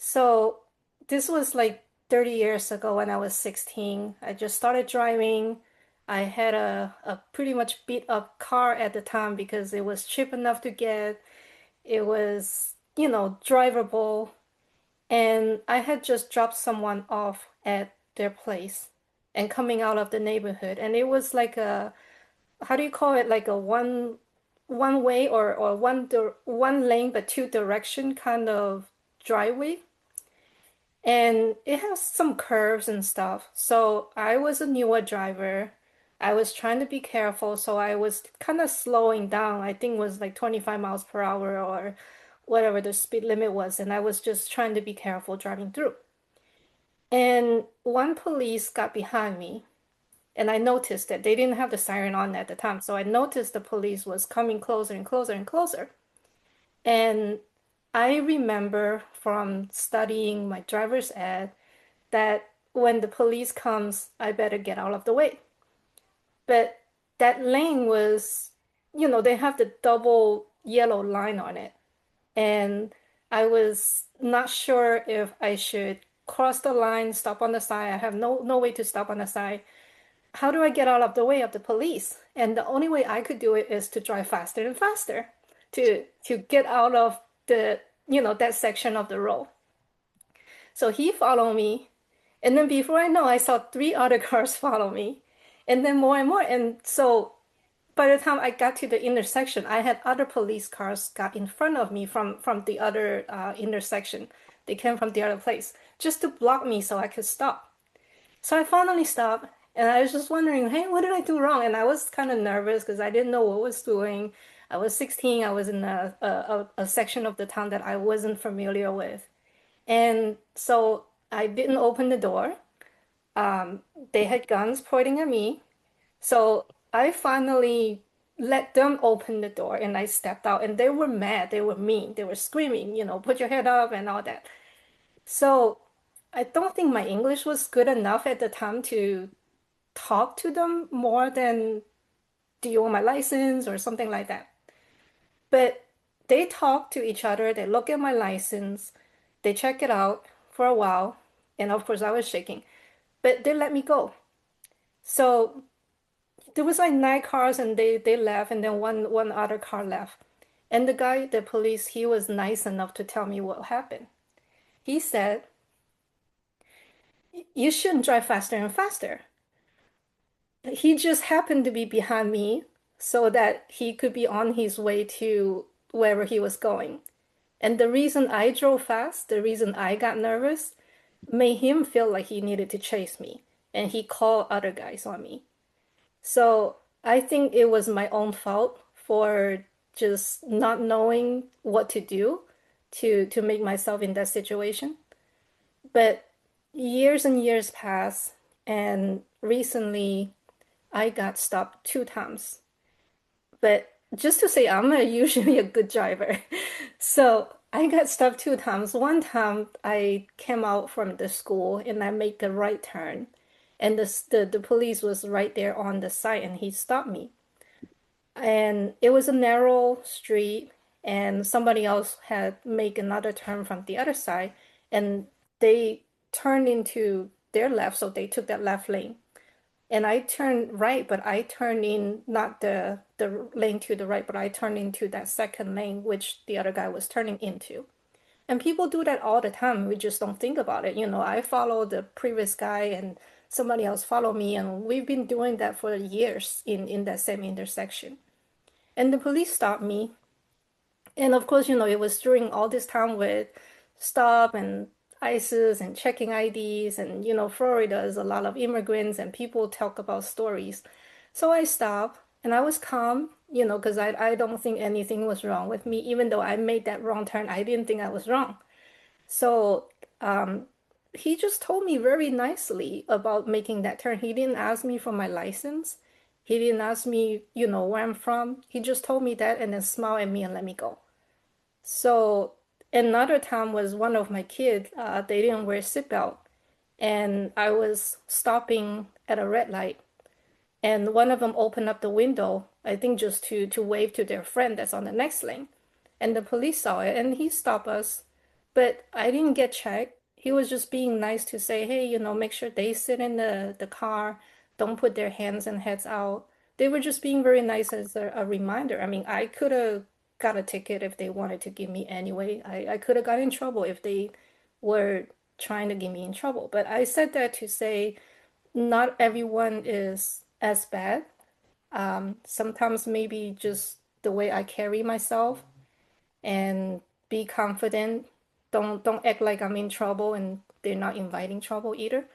So this was like 30 years ago when I was 16. I just started driving. I had a pretty much beat up car at the time because it was cheap enough to get. It was, drivable. And I had just dropped someone off at their place and coming out of the neighborhood. And it was like how do you call it? Like a one way or one lane but two direction kind of driveway. And it has some curves and stuff. So I was a newer driver. I was trying to be careful, so I was kind of slowing down. I think it was like 25 miles per hour or whatever the speed limit was, and I was just trying to be careful driving through. And one police got behind me, and I noticed that they didn't have the siren on at the time. So I noticed the police was coming closer and closer and closer. And I remember from studying my driver's ed that when the police comes, I better get out of the way. But that lane was, they have the double yellow line on it. And I was not sure if I should cross the line, stop on the side. I have no way to stop on the side. How do I get out of the way of the police? And the only way I could do it is to drive faster and faster to get out of that section of the road. So he followed me. And then before I know, I saw three other cars follow me, and then more and more. And so by the time I got to the intersection, I had other police cars got in front of me from the other intersection. They came from the other place just to block me so I could stop. So I finally stopped, and I was just wondering, hey, what did I do wrong? And I was kind of nervous because I didn't know what I was doing. I was 16. I was in a section of the town that I wasn't familiar with. And so I didn't open the door. Um, they had guns pointing at me. So I finally let them open the door and I stepped out and they were mad. They were mean. They were screaming, put your head up and all that. So I don't think my English was good enough at the time to talk to them more than do you want my license or something like that. But they talk to each other. They look at my license. They check it out for a while. And of course, I was shaking, but they let me go. So there was like nine cars and they left and then one other car left. And the guy, the police, he was nice enough to tell me what happened. He said, you shouldn't drive faster and faster. He just happened to be behind me so that he could be on his way to wherever he was going. And the reason I drove fast, the reason I got nervous, made him feel like he needed to chase me. And he called other guys on me. So I think it was my own fault for just not knowing what to do to make myself in that situation. But years and years pass, and recently I got stopped two times. But just to say, I'm usually a good driver. So I got stopped two times. One time I came out from the school and I made a right turn. And the police was right there on the side and he stopped me. And it was a narrow street and somebody else had made another turn from the other side and they turned into their left, so they took that left lane. And I turned right, but I turned in not the lane to the right, but I turned into that second lane, which the other guy was turning into. And people do that all the time. We just don't think about it. I follow the previous guy and somebody else follow me, and we've been doing that for years in that same intersection. And the police stopped me. And of course, it was during all this time with stop and ISIS and checking IDs. And, Florida is a lot of immigrants and people talk about stories. So I stopped and I was calm, because I don't think anything was wrong with me. Even though I made that wrong turn, I didn't think I was wrong. So he just told me very nicely about making that turn. He didn't ask me for my license. He didn't ask me, where I'm from. He just told me that and then smiled at me and let me go. So another time was one of my kids, they didn't wear seatbelt, and I was stopping at a red light, and one of them opened up the window, I think just to wave to their friend that's on the next lane, and the police saw it, and he stopped us. But I didn't get checked. He was just being nice to say, hey, make sure they sit in the car, don't put their hands and heads out. They were just being very nice as a reminder. I mean, I could have got a ticket if they wanted to give me anyway. I could have got in trouble if they were trying to get me in trouble. But I said that to say not everyone is as bad. Sometimes maybe just the way I carry myself and be confident. Don't act like I'm in trouble and they're not inviting trouble either.